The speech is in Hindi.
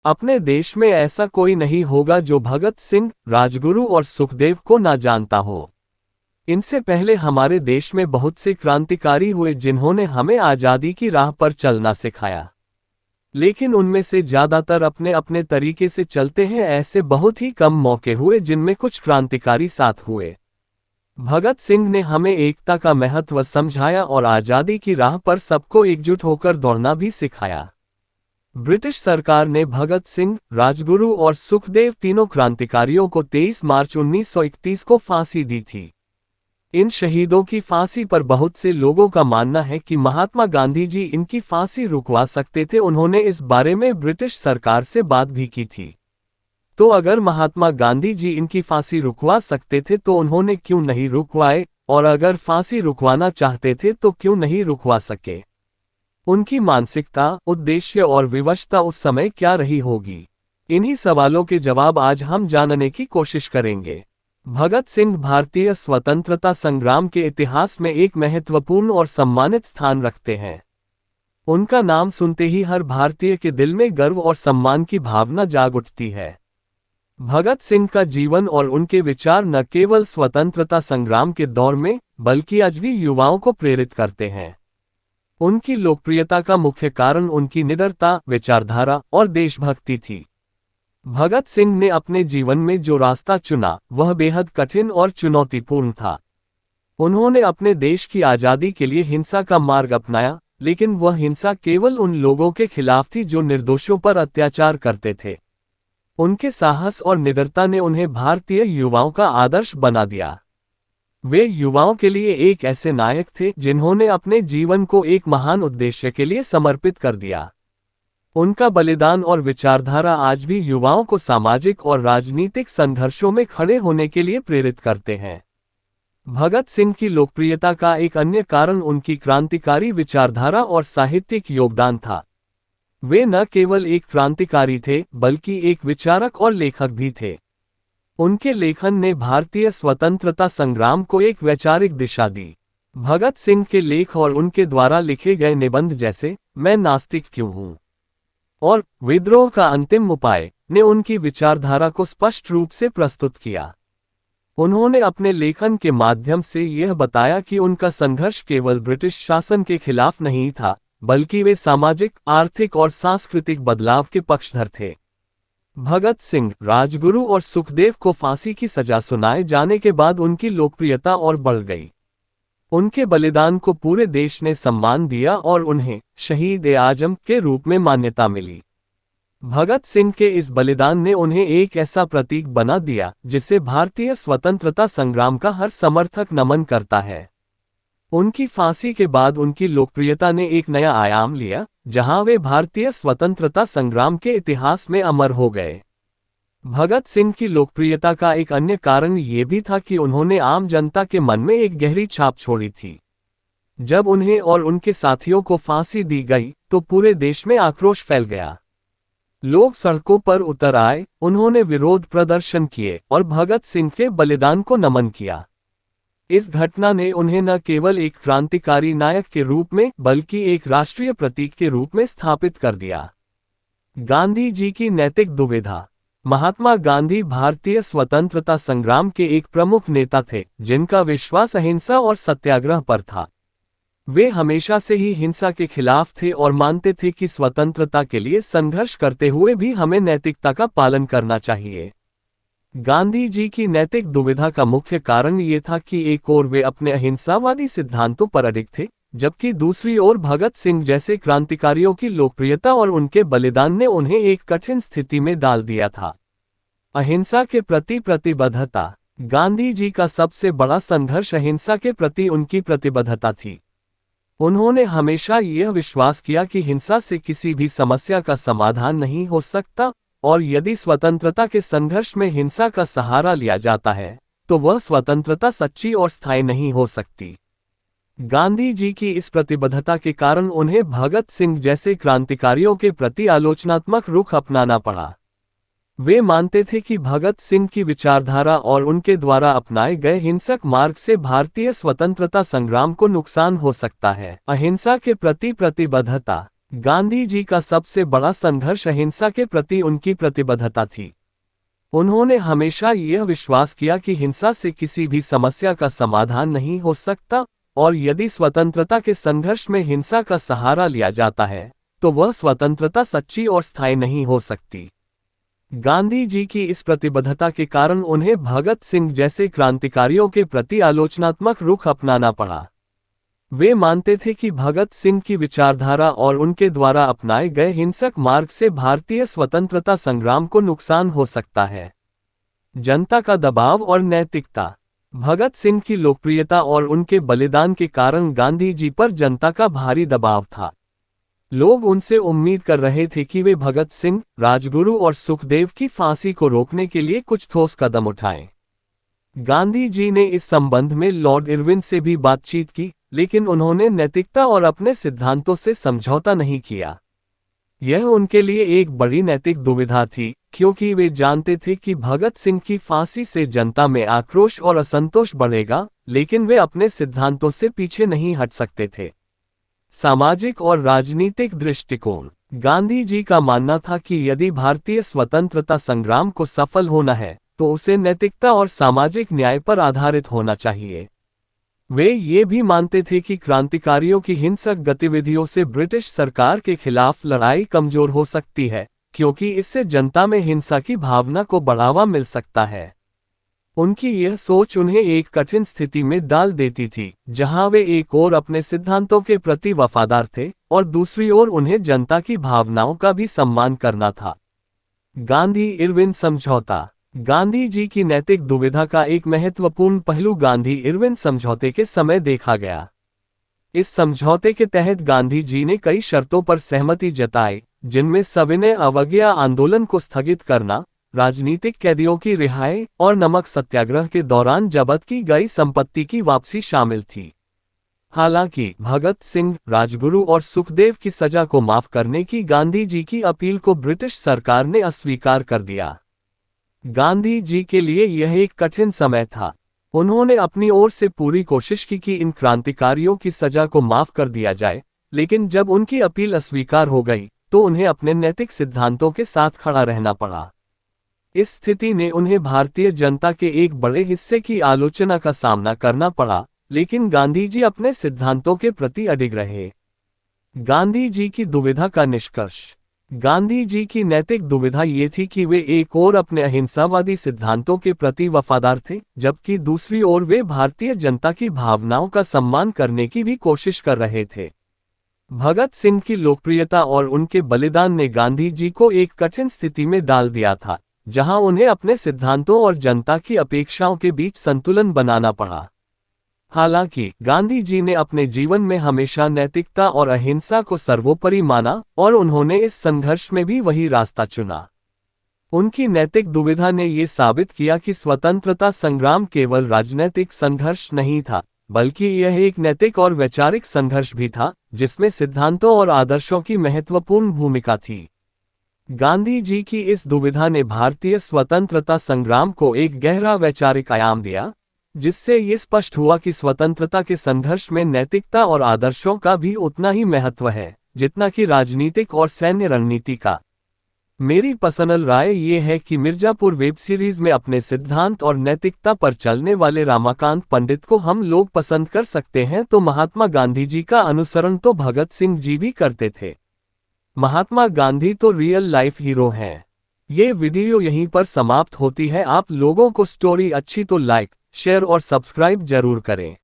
अपने देश में ऐसा कोई नहीं होगा जो भगत सिंह, राजगुरु और सुखदेव को ना जानता हो। इनसे पहले हमारे देश में बहुत से क्रांतिकारी हुए जिन्होंने हमें आज़ादी की राह पर चलना सिखाया। लेकिन उनमें से ज्यादातर अपने अपने तरीके से चलते हैं। ऐसे बहुत ही कम मौके हुए जिनमें कुछ क्रांतिकारी साथ हुए। भगत सिंह ने हमें एकता का महत्व समझाया और आज़ादी की राह पर सबको एकजुट होकर दौड़ना भी सिखाया। ब्रिटिश सरकार ने भगत सिंह, राजगुरु और सुखदेव तीनों क्रांतिकारियों को 23 मार्च 1931 को फांसी दी थी। इन शहीदों की फांसी पर बहुत से लोगों का मानना है कि महात्मा गांधी जी इनकी फांसी रुकवा सकते थे। उन्होंने इस बारे में ब्रिटिश सरकार से बात भी की थी। तो अगर महात्मा गांधी जी इनकी फांसी रुकवा सकते थे तो उन्होंने क्यों नहीं रुकवाए, और अगर फांसी रुकवाना चाहते थे तो क्यों नहीं रुकवा सके? उनकी मानसिकता, उद्देश्य और विवशता उस समय क्या रही होगी? इन्हीं सवालों के जवाब आज हम जानने की कोशिश करेंगे। भगत सिंह भारतीय स्वतंत्रता संग्राम के इतिहास में एक महत्वपूर्ण और सम्मानित स्थान रखते हैं। उनका नाम सुनते ही हर भारतीय के दिल में गर्व और सम्मान की भावना जाग उठती है। भगत सिंह का जीवन और उनके विचार न केवल स्वतंत्रता संग्राम के दौर में, बल्कि आज भी युवाओं को प्रेरित करते हैं। उनकी लोकप्रियता का मुख्य कारण उनकी निडरता, विचारधारा और देशभक्ति थी। भगत सिंह ने अपने जीवन में जो रास्ता चुना, वह बेहद कठिन और चुनौतीपूर्ण था। उन्होंने अपने देश की आज़ादी के लिए हिंसा का मार्ग अपनाया, लेकिन वह हिंसा केवल उन लोगों के खिलाफ थी जो निर्दोषों पर अत्याचार करते थे। उनके साहस और निडरता ने उन्हें भारतीय युवाओं का आदर्श बना दिया। वे युवाओं के लिए एक ऐसे नायक थे जिन्होंने अपने जीवन को एक महान उद्देश्य के लिए समर्पित कर दिया। उनका बलिदान और विचारधारा आज भी युवाओं को सामाजिक और राजनीतिक संघर्षों में खड़े होने के लिए प्रेरित करते हैं। भगत सिंह की लोकप्रियता का एक अन्य कारण उनकी क्रांतिकारी विचारधारा और साहित्यिक योगदान था। वे न केवल एक क्रांतिकारी थे, बल्कि एक विचारक और लेखक भी थे। उनके लेखन ने भारतीय स्वतंत्रता संग्राम को एक वैचारिक दिशा दी। भगत सिंह के लेख और उनके द्वारा लिखे गए निबंध जैसे मैं नास्तिक क्यों हूँ और विद्रोह का अंतिम उपाय ने उनकी विचारधारा को स्पष्ट रूप से प्रस्तुत किया। उन्होंने अपने लेखन के माध्यम से यह बताया कि उनका संघर्ष केवल ब्रिटिश शासन के खिलाफ नहीं था, बल्कि वे सामाजिक, आर्थिक और सांस्कृतिक बदलाव के पक्षधर थे। भगत सिंह, राजगुरु और सुखदेव को फांसी की सजा सुनाए जाने के बाद उनकी लोकप्रियता और बढ़ गई। उनके बलिदान को पूरे देश ने सम्मान दिया और उन्हें शहीद-ए-आजम के रूप में मान्यता मिली। भगत सिंह के इस बलिदान ने उन्हें एक ऐसा प्रतीक बना दिया जिसे भारतीय स्वतंत्रता संग्राम का हर समर्थक नमन करता है। उनकी फांसी के बाद उनकी लोकप्रियता ने एक नया आयाम लिया, जहां वे भारतीय स्वतंत्रता संग्राम के इतिहास में अमर हो गए। भगत सिंह की लोकप्रियता का एक अन्य कारण ये भी था कि उन्होंने आम जनता के मन में एक गहरी छाप छोड़ी थी। जब उन्हें और उनके साथियों को फांसी दी गई, तो पूरे देश में आक्रोश फैल गया। लोग सड़कों पर उतर आए, उन्होंने विरोध प्रदर्शन किए और भगत सिंह के बलिदान को नमन किया। इस घटना ने उन्हें न केवल एक क्रांतिकारी नायक के रूप में, बल्कि एक राष्ट्रीय प्रतीक के रूप में स्थापित कर दिया। गांधी जी की नैतिक दुविधा। महात्मा गांधी भारतीय स्वतंत्रता संग्राम के एक प्रमुख नेता थे, जिनका विश्वास अहिंसा और सत्याग्रह पर था। वे हमेशा से ही हिंसा के खिलाफ थे और मानते थे कि स्वतंत्रता के लिए संघर्ष करते हुए भी हमें नैतिकता का पालन करना चाहिए। गांधी जी की नैतिक दुविधा का मुख्य कारण ये था कि एक ओर वे अपने अहिंसावादी सिद्धांतों पर अडिग थे, जबकि दूसरी ओर भगत सिंह जैसे क्रांतिकारियों की लोकप्रियता और उनके बलिदान ने उन्हें एक कठिन स्थिति में डाल दिया था। अहिंसा के प्रति प्रतिबद्धता। गांधी जी का सबसे बड़ा संघर्ष अहिंसा के प्रति उनकी प्रतिबद्धता थी। उन्होंने हमेशा यह विश्वास किया कि हिंसा से किसी भी समस्या का समाधान नहीं हो सकता, और यदि स्वतंत्रता के संघर्ष में हिंसा का सहारा लिया जाता है, तो वह स्वतंत्रता सच्ची और स्थायी नहीं हो सकती। गांधी जी की इस प्रतिबद्धता के कारण उन्हें भगत सिंह जैसे क्रांतिकारियों के प्रति आलोचनात्मक रुख अपनाना पड़ा। वे मानते थे कि भगत सिंह की विचारधारा और उनके द्वारा अपनाए गए हिंसक मार्ग से भारतीय स्वतंत्रता संग्राम को नुकसान हो सकता है। अहिंसा के प्रति प्रतिबद्धता। गांधी जी का सबसे बड़ा संघर्ष अहिंसा के प्रति उनकी प्रतिबद्धता थी। उन्होंने हमेशा यह विश्वास किया कि हिंसा से किसी भी समस्या का समाधान नहीं हो सकता, और यदि स्वतंत्रता के संघर्ष में हिंसा का सहारा लिया जाता है, तो वह स्वतंत्रता सच्ची और स्थायी नहीं हो सकती। गांधी जी की इस प्रतिबद्धता के कारण उन्हें भगत सिंह जैसे क्रांतिकारियों के प्रति आलोचनात्मक रुख अपनाना पड़ा। वे मानते थे कि भगत सिंह की विचारधारा और उनके द्वारा अपनाए गए हिंसक मार्ग से भारतीय स्वतंत्रता संग्राम को नुकसान हो सकता है। जनता का दबाव और नैतिकता। भगत सिंह की लोकप्रियता और उनके बलिदान के कारण गांधी जी पर जनता का भारी दबाव था। लोग उनसे उम्मीद कर रहे थे कि वे भगत सिंह, राजगुरु और सुखदेव की फांसी को रोकने के लिए कुछ ठोस कदम उठाएं। गांधी जी ने इस संबंध में लॉर्ड इरविन से भी बातचीत की, लेकिन उन्होंने नैतिकता और अपने सिद्धांतों से समझौता नहीं किया। यह उनके लिए एक बड़ी नैतिक दुविधा थी, क्योंकि वे जानते थे कि भगत सिंह की फांसी से जनता में आक्रोश और असंतोष बढ़ेगा, लेकिन वे अपने सिद्धांतों से पीछे नहीं हट सकते थे। सामाजिक और राजनीतिक दृष्टिकोण। गांधी जी का मानना था कि यदि भारतीय स्वतंत्रता संग्राम को सफल होना है, तो उसे नैतिकता और सामाजिक न्याय पर आधारित होना चाहिए। वे ये भी मानते थे कि क्रांतिकारियों की हिंसक गतिविधियों से ब्रिटिश सरकार के खिलाफ लड़ाई कमजोर हो सकती है, क्योंकि इससे जनता में हिंसा की भावना को बढ़ावा मिल सकता है। उनकी यह सोच उन्हें एक कठिन स्थिति में डाल देती थी, जहां वे एक ओर अपने सिद्धांतों के प्रति वफादार थे और दूसरी ओर उन्हें जनता की भावनाओं का भी सम्मान करना था। गांधी-इरविन समझौता। गांधी जी की नैतिक दुविधा का एक महत्वपूर्ण पहलू गांधी-इरविन समझौते के समय देखा गया। इस समझौते के तहत गांधी जी ने कई शर्तों पर सहमति जताई, जिनमें सविनय अवज्ञा आंदोलन को स्थगित करना, राजनीतिक कैदियों की रिहाई और नमक सत्याग्रह के दौरान जब्त की गई संपत्ति की वापसी शामिल थी। हालांकि भगत सिंह, राजगुरु और सुखदेव की सजा को माफ करने की गांधी जी की अपील को ब्रिटिश सरकार ने अस्वीकार कर दिया। गांधी जी के लिए यह एक कठिन समय था। उन्होंने अपनी ओर से पूरी कोशिश की कि इन क्रांतिकारियों की सजा को माफ कर दिया जाए, लेकिन जब उनकी अपील अस्वीकार हो गई, तो उन्हें अपने नैतिक सिद्धांतों के साथ खड़ा रहना पड़ा। इस स्थिति ने उन्हें भारतीय जनता के एक बड़े हिस्से की आलोचना का सामना करना पड़ा, लेकिन गांधी जी अपने सिद्धांतों के प्रति अडिग रहे। गांधी जी की दुविधा का निष्कर्ष। गांधी जी की नैतिक दुविधा ये थी कि वे एक ओर अपने अहिंसावादी सिद्धांतों के प्रति वफादार थे, जबकि दूसरी ओर वे भारतीय जनता की भावनाओं का सम्मान करने की भी कोशिश कर रहे थे। भगत सिंह की लोकप्रियता और उनके बलिदान ने गांधी जी को एक कठिन स्थिति में डाल दिया था, जहां उन्हें अपने सिद्धांतों और जनता की अपेक्षाओं के बीच संतुलन बनाना पड़ा। हालांकि गांधी जी ने अपने जीवन में हमेशा नैतिकता और अहिंसा को सर्वोपरि माना और उन्होंने इस संघर्ष में भी वही रास्ता चुना। उनकी नैतिक दुविधा ने ये साबित किया कि स्वतंत्रता संग्राम केवल राजनीतिक संघर्ष नहीं था, बल्कि यह एक नैतिक और वैचारिक संघर्ष भी था, जिसमें सिद्धांतों और आदर्शों की महत्वपूर्ण भूमिका थी। गांधी जी की इस दुविधा ने भारतीय स्वतंत्रता संग्राम को एक गहरा वैचारिक आयाम दिया, जिससे ये स्पष्ट हुआ कि स्वतंत्रता के संघर्ष में नैतिकता और आदर्शों का भी उतना ही महत्व है, जितना कि राजनीतिक और सैन्य रणनीति का। मेरी पर्सनल राय ये है कि मिर्जापुर वेब सीरीज में अपने सिद्धांत और नैतिकता पर चलने वाले रमाकांत पंडित को हम लोग पसंद कर सकते हैं, तो महात्मा गांधी जी का अनुसरण तो भगत सिंह जी भी करते थे। महात्मा गांधी तो रियल लाइफ हीरो हैं। ये वीडियो यहीं पर समाप्त होती है। आप लोगों को स्टोरी अच्छी तो लाइक, शेयर और सब्सक्राइब जरूर करें।